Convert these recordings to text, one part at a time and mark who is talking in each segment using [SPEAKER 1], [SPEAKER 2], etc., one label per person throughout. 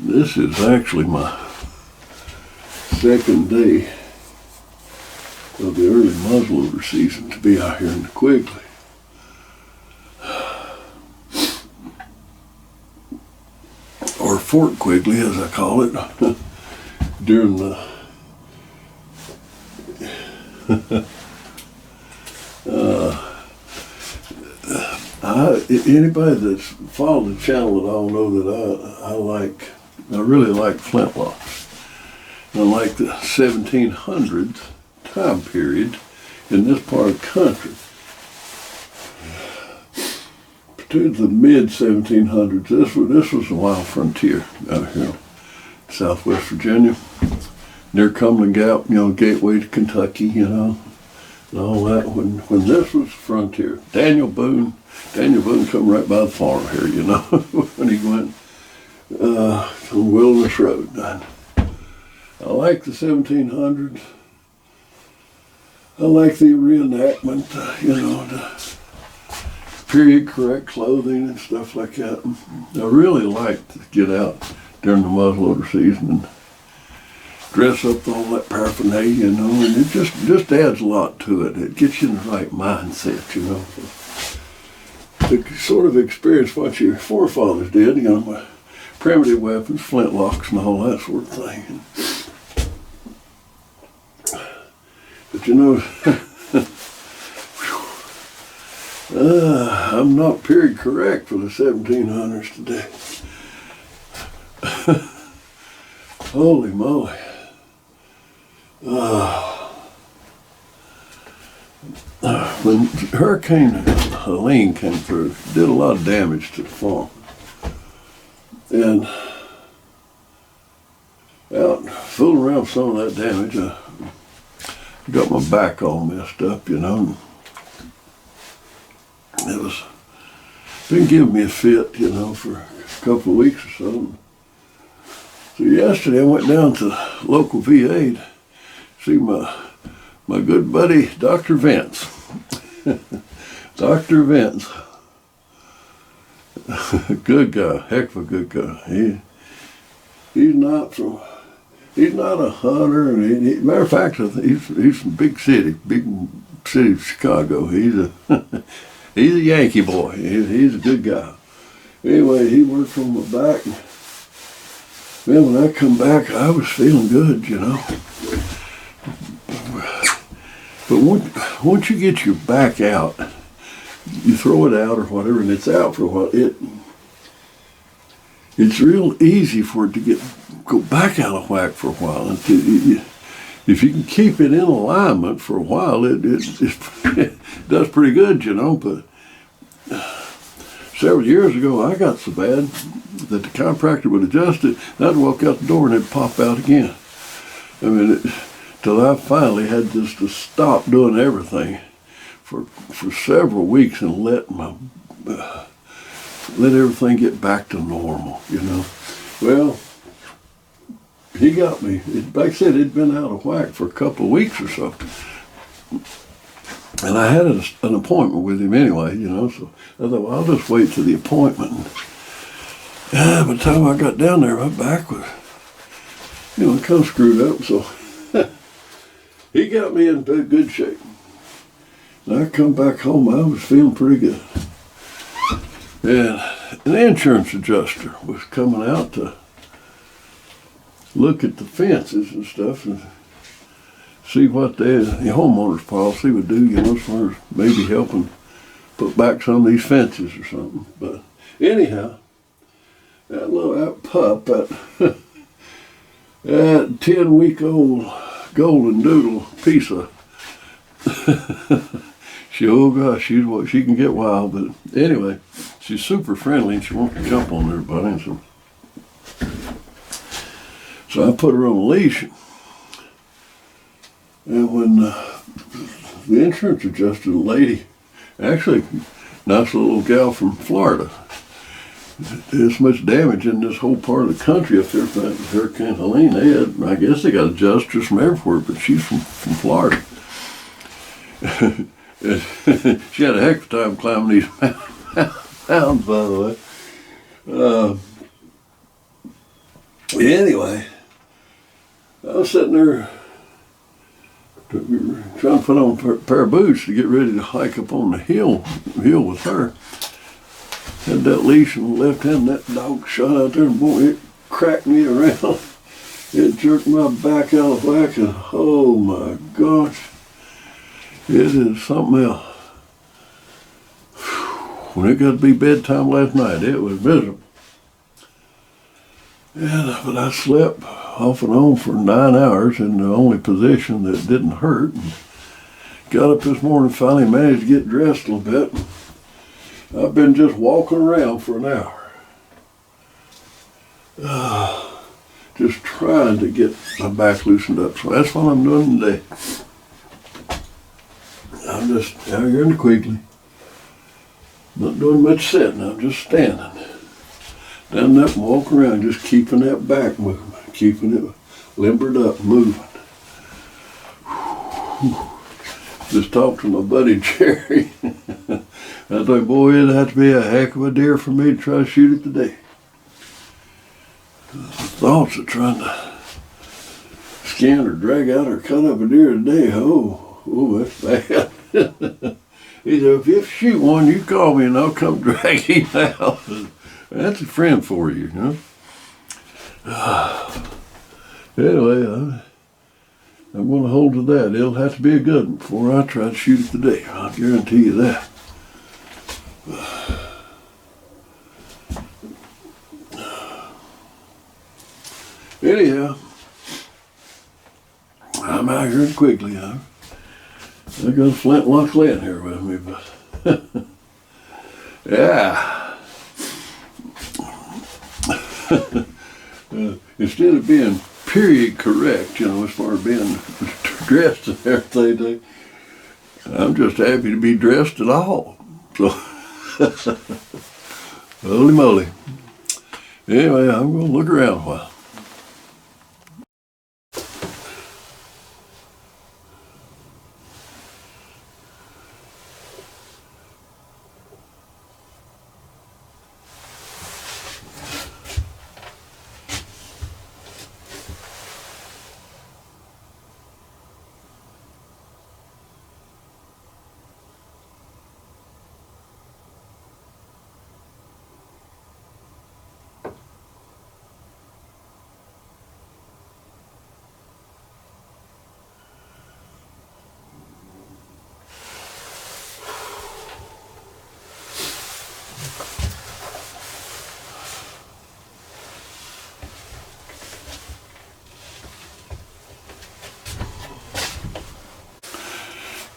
[SPEAKER 1] This is actually my second day of the early muzzleloader season to be out here in the Quigley. Or Fort Quigley, as I call it, during the anybody that's followed the channel at all know that I really like flintlocks. I like the 1700s time period in this part of the country. To the mid 1700s, this was a wild frontier out here in Southwest Virginia, near Cumberland Gap, gateway to Kentucky, and all that. When this was frontier, Daniel Boone come right by the farm here, when he went on Wilderness Road. I like the 1700s. I like the reenactment, the period correct clothing and stuff like that. I really like to get out during the muzzleloader season and dress up with all that paraphernalia, and it just adds a lot to it. It gets you in the right mindset, to sort of experience what your forefathers did, with primitive weapons, flintlocks and all that sort of thing. But I'm not period correct for the 1700s today. Holy moly. When Hurricane Helene came through, it did a lot of damage to the farm. And out fooling around with some of that damage, I got my back all messed up, and it was been giving me a fit, for a couple of weeks or so. So yesterday I went down to the local VA to see my good buddy, Dr. Vince. Dr. Vince. Good guy, heck of a good guy. He's not a hunter. Matter of fact, he's from big city of Chicago. He's a Yankee boy. He's a good guy. Anyway, he worked on my back. Man, when I come back, I was feeling good, But once you get your back out, you throw it out or whatever, and it's out for a while, it's real easy for it to go back out of whack for a while. And if you can keep it in alignment for a while, it does pretty good, But several years ago, I got so bad that the chiropractor would adjust it, and I'd walk out the door and it'd pop out again. Till I finally had just to stop doing everything for several weeks and let everything get back to normal, Well, he got me. Like I said, it'd been out of whack for a couple of weeks or so. And I had an appointment with him anyway, so I thought, well, I'll just wait till the appointment. By the time I got down there, my back was, kind of screwed up, so he got me in good shape. And I come back home, I was feeling pretty good. And an insurance adjuster was coming out to look at the fences and stuff and see what the homeowner's policy would do, as far as maybe helping put back some of these fences or something. But anyhow, that pup, that 10-week-old golden doodle piece of, she can get wild, but anyway, she's super friendly and she wants to jump on everybody. So I put her on a leash. And when the insurance adjuster, the lady, actually, nice little gal from Florida, there's much damage in this whole part of the country up there from Hurricane Helene. I guess they got adjusters from everywhere, but she's from Florida. She had a heck of a time climbing these mountains, by the way. Anyway, I was sitting there trying to put on a pair of boots to get ready to hike up on the hill with her. Had that leash in the left hand, that dog shot out there, and boy, it cracked me around. It jerked my back out of whack, and oh my gosh, it is something else. When it got to be bedtime last night, it was miserable. But I slept off and on for 9 hours in the only position that didn't hurt. And got up this morning, finally managed to get dressed a little bit. I've been just walking around for an hour. Just trying to get my back loosened up. So that's what I'm doing today. I'm just out here in the Quigley. Not doing much sitting, I'm just standing. Standing up and walking around, just keeping that back moving, keeping it limbered up, moving. Just talked to my buddy Jerry. I thought, boy, it'd have to be a heck of a deer for me to try to shoot it today. The thoughts of trying to skin or drag out or cut up a deer today, oh, that's bad. He said, if you shoot one, you call me and I'll come drag him out. That's a friend for you, you know? Anyway, I'm going to hold to that. It'll have to be a good one before I try to shoot it today. I'll guarantee you that. Anyhow, I'm out here quickly. I got a flintlock lead here with me, but yeah. Instead of being period correct, you know, as far as being dressed and everything, I'm just happy to be dressed at all. So, holy moly. Anyway, I'm going to look around a while.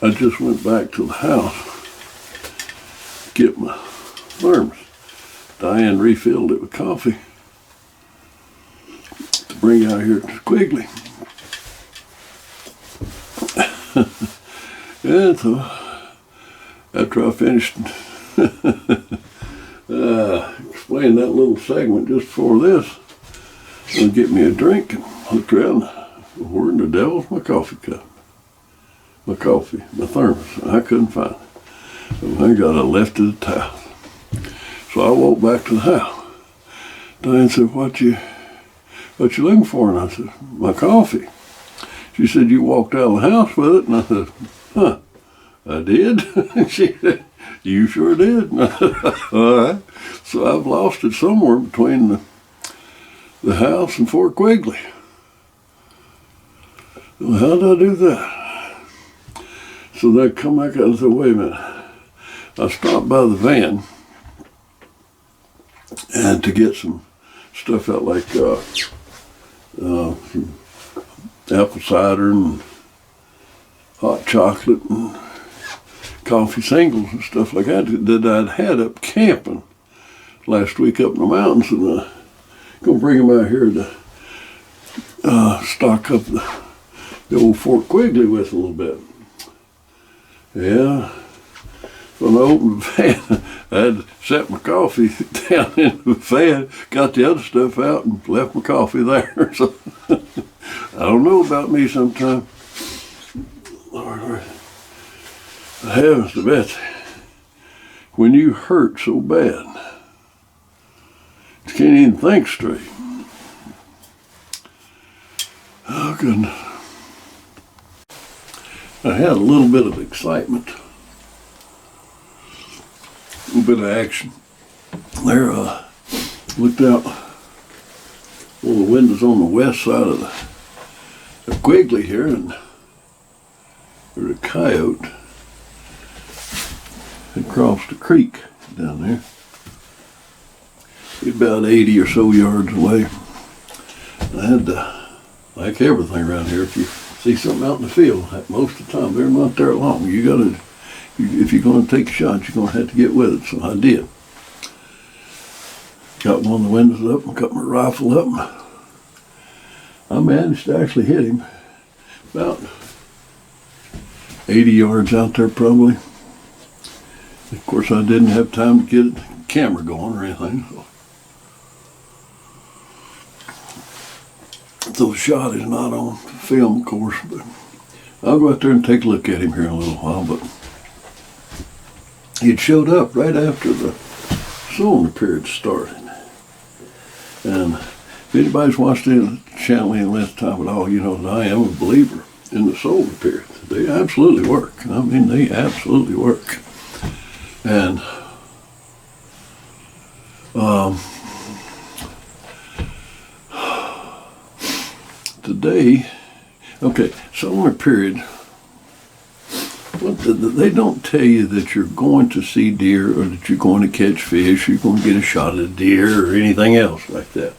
[SPEAKER 1] I just went back to the house to get my thermos. Diane refilled it with coffee to bring out here to Quigley. And so, after I finished explaining that little segment just before this, I'm gonna get me a drink and look around. Where in the devil's my coffee cup? My coffee, my thermos. I couldn't find it. So I got left at the house. So I walked back to the house. Diane said, what you looking for? And I said, my coffee. She said, you walked out of the house with it? And I said, huh, I did? She said, you sure did. And I said, all right. So I've lost it somewhere between the house and Fort Quigley. Well, how did I do that? So they come back out and said, wait a minute. I stopped by the van and to get some stuff out like some apple cider and hot chocolate and coffee singles and stuff like that I'd had up camping last week up in the mountains, and I'm going to bring them out here to stock up the old Fort Quigley with a little bit. Yeah. So when I opened the fan, I had to set my coffee down in the fan, got the other stuff out, and left my coffee there. So I don't know about me sometimes. Lord, heavens to Betsy, when you hurt so bad, you can't even think straight. work, and I had a little bit of excitement, a little bit of action. There, looked out one of the windows on the west side of the Quigley here, and there's a coyote had crossed the creek down there. He's about 80 or so yards away. I had to, like everything around here, if you see something out in the field, most of the time they're not there long. You gotta, if you're gonna take a shot, you're gonna have to get with it. So I did. Got one of the windows up and got my rifle up. I managed to actually hit him about 80 yards out there probably. Of course, I didn't have time to get the camera going or anything. So the shot is not on film, of course, but I'll go out there and take a look at him here in a little while. But he'd showed up right after the solar period started. And if anybody's watched the channel any less time at all, you know that I am a believer in the solar period. They absolutely work. I mean, they absolutely work. And today, okay, solar period, they don't tell you that you're going to see deer or that you're going to catch fish, or you're going to get a shot at a deer or anything else like that,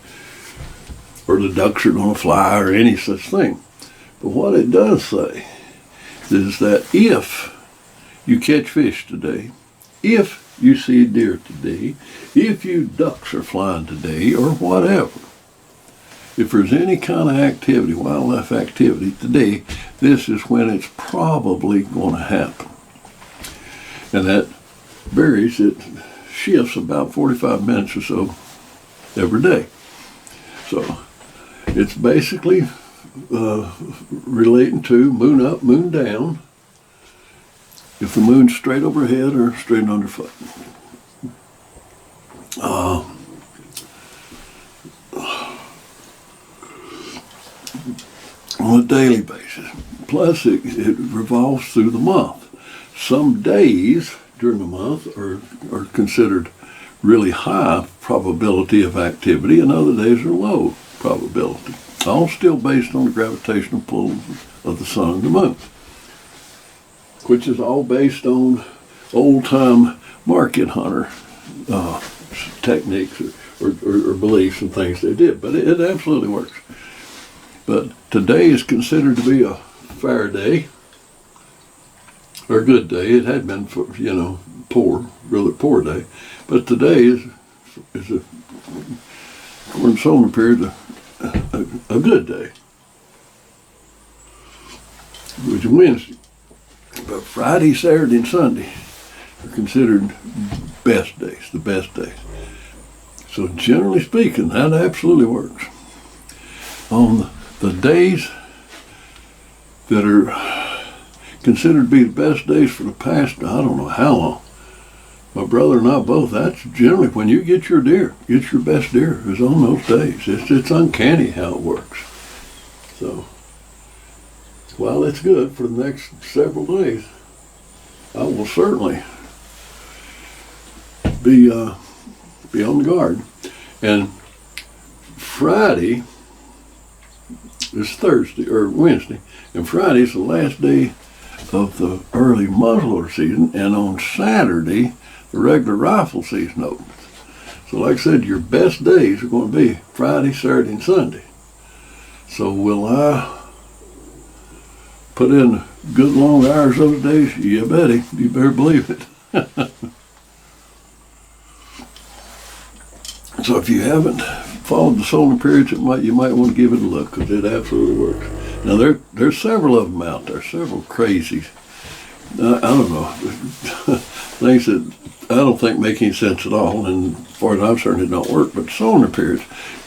[SPEAKER 1] or the ducks are going to fly or any such thing. But what it does say is that if you catch fish today, if you see a deer today, if you ducks are flying today, or whatever, if there's any kind of activity, wildlife activity today, this is when it's probably going to happen. And that varies, it shifts about 45 minutes or so every day. So it's basically relating to moon up, moon down, if the moon's straight overhead or straight underfoot. On a daily basis. Plus, it revolves through the month. Some days during the month are considered really high probability of activity, and other days are low probability. All still based on the gravitational pull of the sun and the moon, which is all based on old-time market hunter techniques or beliefs and things they did. But it absolutely works. But today is considered to be a fair day, or a good day. It had been, for, really poor day. But today is according to solar period, a good day, which is Wednesday. But Friday, Saturday, and Sunday are considered best days, the best days. So generally speaking, that absolutely works. On the days that are considered to be the best days for the past, I don't know how long, my brother and I both, that's generally when you get your deer, get your best deer is on those days. It's uncanny how it works. So, while it's good for the next several days, I will certainly be on the guard. And Friday is Thursday or Wednesday, and Friday is the last day of the early muzzleloader season, and on Saturday the regular rifle season opens. So like I said, your best days are going to be Friday, Saturday, and Sunday. So will I put in good long hours those days? Yeah, buddy, you better believe it. So if you haven't followed the solar periods, you might want to give it a look, because it absolutely works. Now there's several of them out there, several crazies. I don't know, things that I don't think make any sense at all, and as far as I'm concerned, it don't work. But solar periods,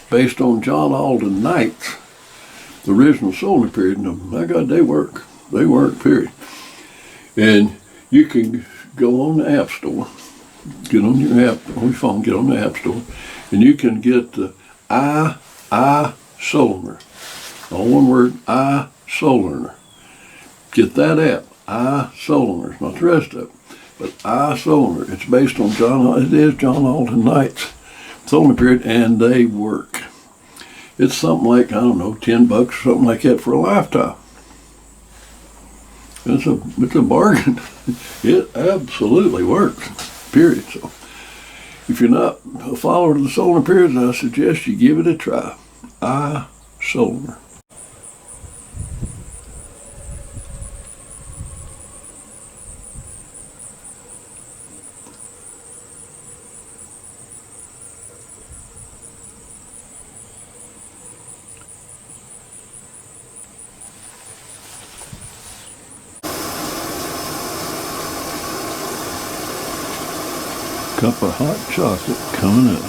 [SPEAKER 1] based on John Alden Knight's the original solar period, and my God, they work. They work, period. And you can go on the App Store, get on your app, on your phone, get on the App Store, and you can get the solar. All one word, iSolarner. Get that app, iSolarner, not the rest of it, but iSolarner. It's based on John Alden Knight's solar period, and they work. It's something like, I don't know, $10 or something like that for a lifetime. It's a bargain. It absolutely works, period. So if you're not a follower of the solar periods, I suggest you give it a try. iSolarner. Cup of hot chocolate coming up.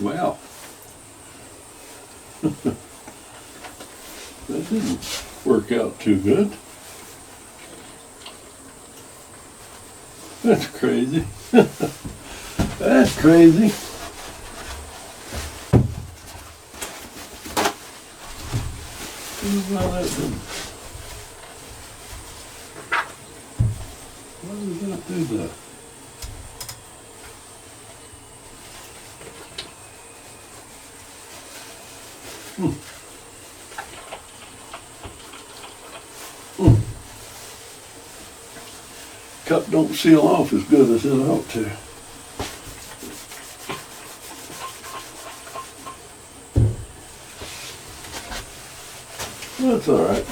[SPEAKER 1] Wow. That didn't work out too good. That's crazy. That's crazy. Why did that do that? Cup don't seal off as good as it ought to. That's all right.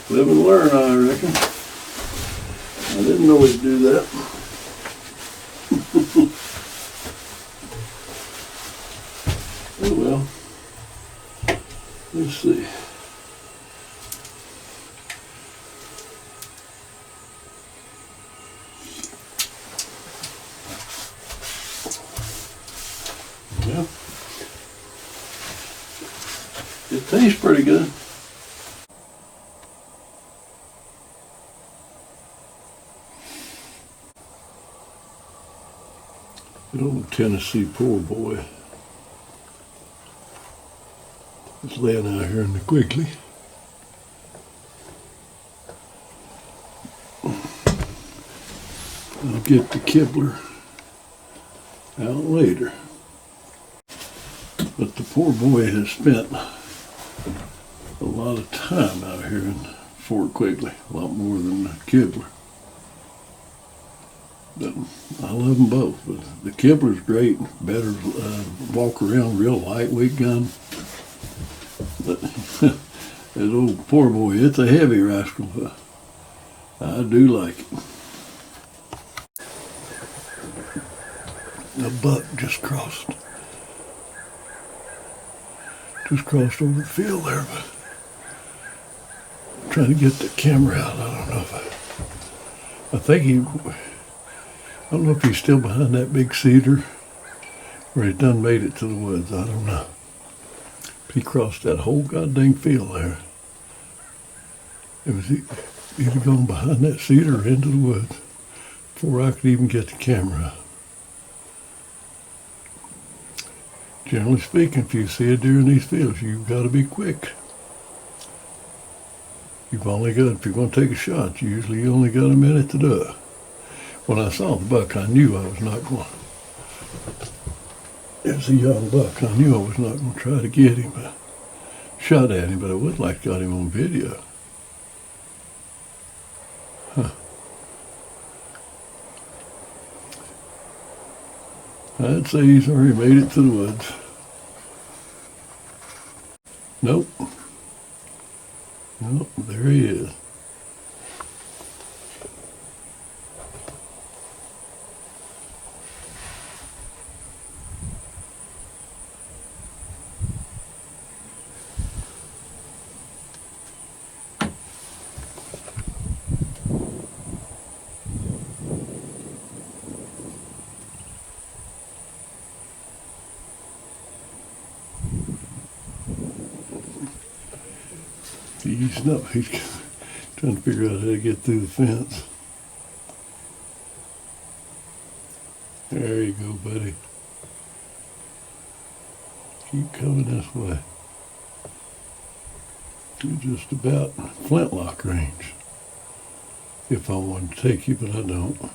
[SPEAKER 1] Live and learn, I reckon. I didn't know he'd do that. Oh well. Let's see. Yeah. It tastes pretty good. Good old Tennessee poor boy is laying out here in the Quigley. I'll get the Kibbler out later. But the poor boy has spent a lot of time out here in Fort Quigley, a lot more than the Kibbler. But I love them both. But the Kibbler's great, better walk around, real lightweight gun. But that old poor boy, it's a heavy rascal. I do like it. A buck just crossed over the field there, but I'm trying to get the camera out. I don't know if I don't know if he's still behind that big cedar or he done made it to the woods. I don't know. But he crossed that whole goddamn field there. It was either gone behind that cedar or into the woods before I could even get the camera out. Generally speaking, if you see a deer in these fields, you've got to be quick. If you're going to take a shot, you only got a minute to do it. When I saw the buck, I knew I was not going. It was a young buck. I knew I was not going to try to get him. I shot at him, but I would like to got him on video. Huh. I'd say he's already made it to the woods. Nope. Nope, there he is. He's trying to figure out how to get through the fence. There you go, buddy. Keep coming this way. You're just about flintlock range. If I wanted to take you, but I don't.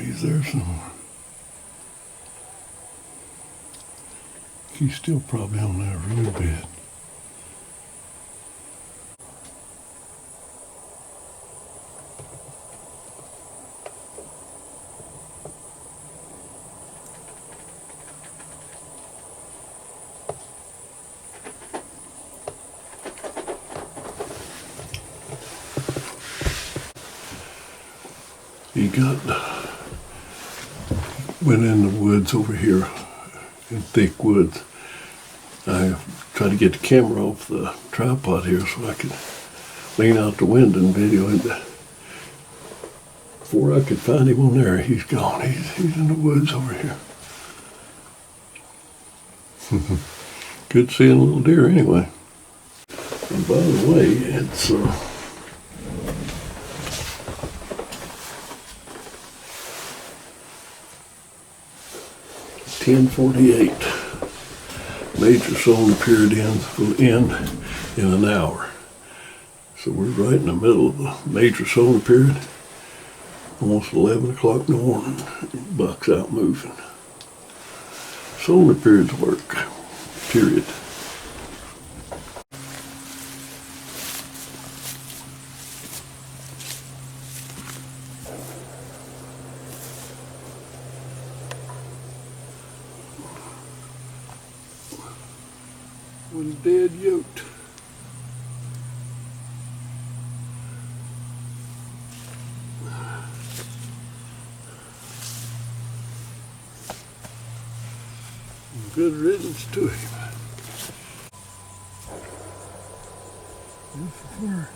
[SPEAKER 1] He's there somewhere. He's still probably on that roadbed. He went in the woods over here, in thick woods. I tried to get the camera off the tripod here so I could lean out the window and video it. Before I could find him on there, he's gone. He's in the woods over here. Good seeing a little deer anyway. And by the way, it's 10:48. Major solar period will end in an hour. So we're right in the middle of the major solar period. Almost 11 o'clock in the morning. Buck's out moving. Solar periods work. Period. Was dead yoked. Good riddance to him. Beautiful fur.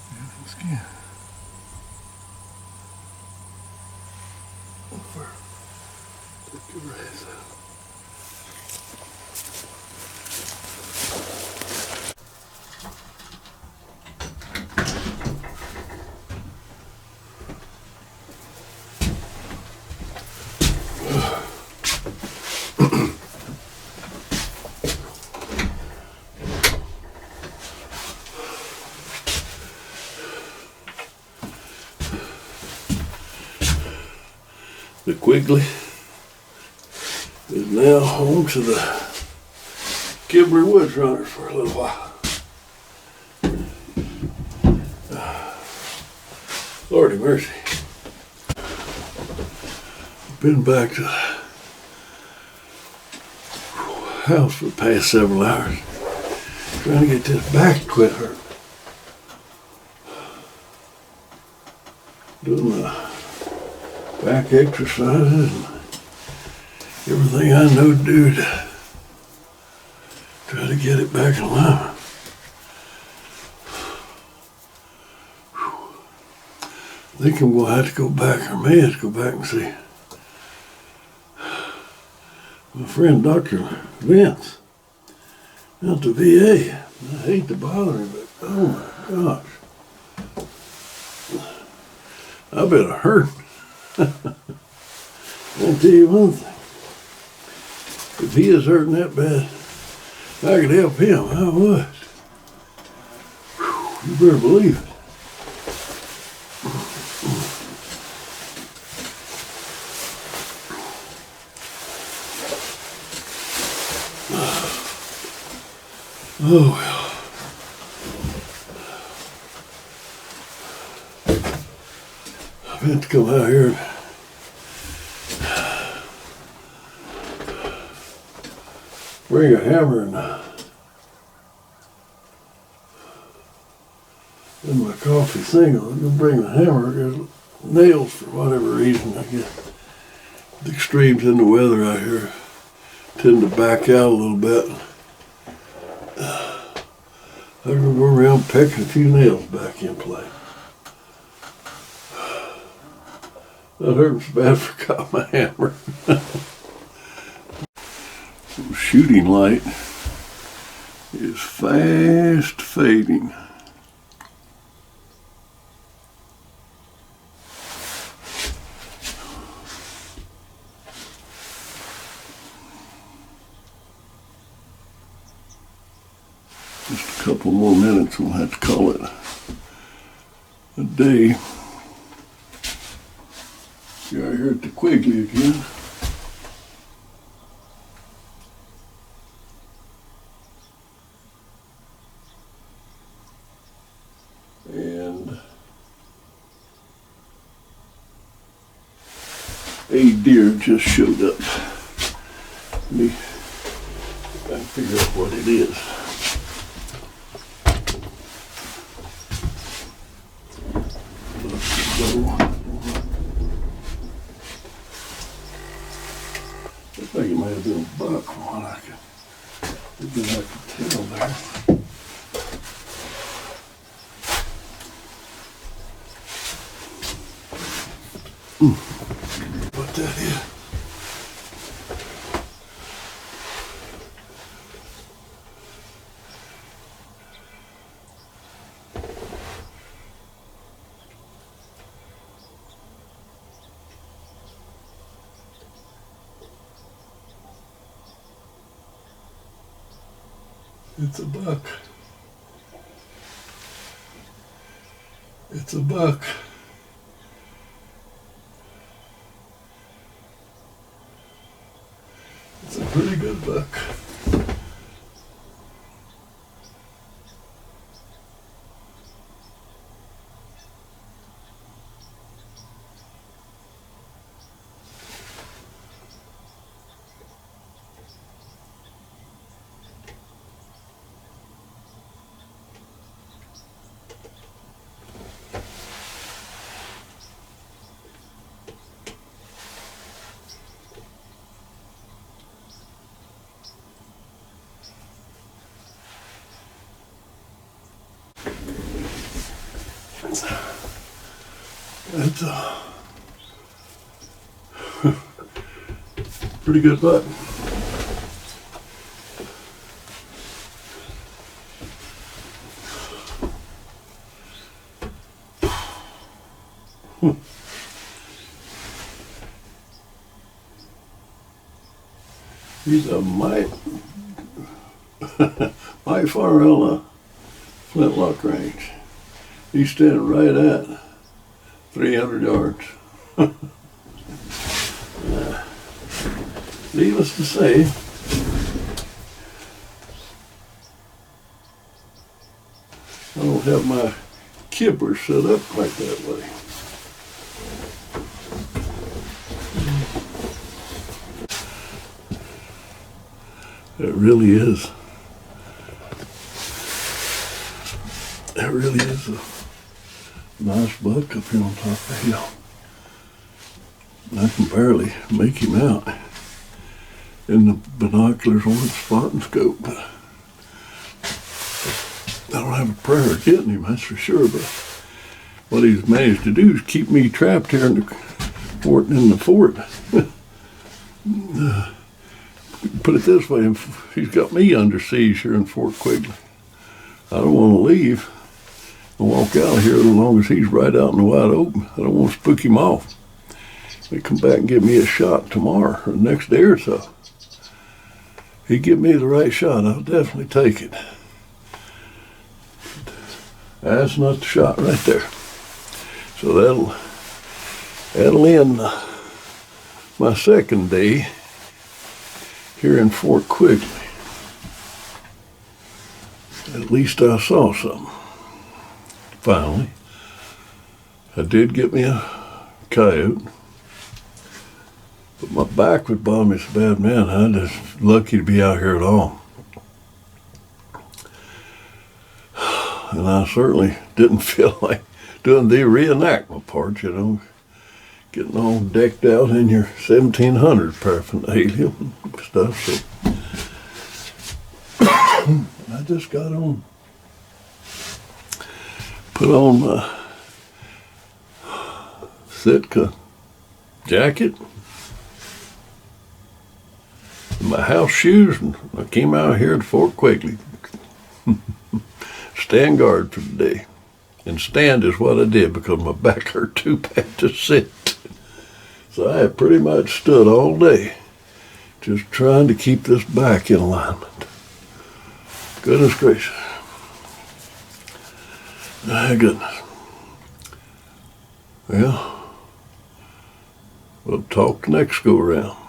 [SPEAKER 1] Beautiful skin. Fur. Take your eyes out. The Quigley is now home to the Gibber Woods Runners for a little while. Lordy mercy. Been back to the house for the past several hours, trying to get this back to quit hurting. Doing my back exercises and everything I know to do to try to get it back in line. I think I'm going to have to go back, or may have to go back and see my friend Dr. Vince out the VA. I hate to bother him, but oh my gosh. I better hurt. I'll tell you one thing. If he is hurting that bad, I could help him. I would. You better believe it. Oh well. I meant to come out here and bring a hammer and in my coffee thing. I'm gonna bring the hammer. There's nails for whatever reason. I guess The extremes in the weather out here tend to back out a little bit. I'm gonna go around pecking a few nails back in play. That hurts bad, forgot my hammer. Shooting light is fast fading. Just a couple more minutes, we'll have to call it a day. You're out here at the Quigley again. And a deer just showed up. Let me try and figure out what it is. I think it might have been a buck from what I could tell there. What that is. It's a buck. It's a buck. It's a pretty good buck. It's a pretty good buck. He's a mite far out of flintlock range. He's standing right at 300 yards. Needless to say, I don't have my kipper set up quite that way. It really is. It really is a nice buck up here on top of the hill. I can barely make him out in the binoculars on the spot and scope, but I don't have a prayer of getting him, that's for sure. But what he's managed to do is keep me trapped here in the fort. Put it this way, he's got me under siege here in Fort Quigley. I don't want to leave and walk out of here as long as he's right out in the wide open. I don't want to spook him off. They come back and give me a shot tomorrow or the next day or so. He give me the right shot, I'll definitely take it. That's not the shot right there. So that'll end my second day here in Fort Quigley. At least I saw something. Finally, I did get me a coyote, but my back would bother me so bad, man. I'm just lucky to be out here at all. And I certainly didn't feel like doing the reenactment part, you know. getting all decked out in your 1700 paraphernalia stuff. So I just got on, put on my Sitka jacket, my house shoes, and I came out here to Fort Quigley. Stand guard for the day. And stand is what I did because my back hurt too bad to sit. So I have pretty much stood all day just trying to keep this back in alignment. Goodness gracious. My goodness. Well, we'll talk next go around.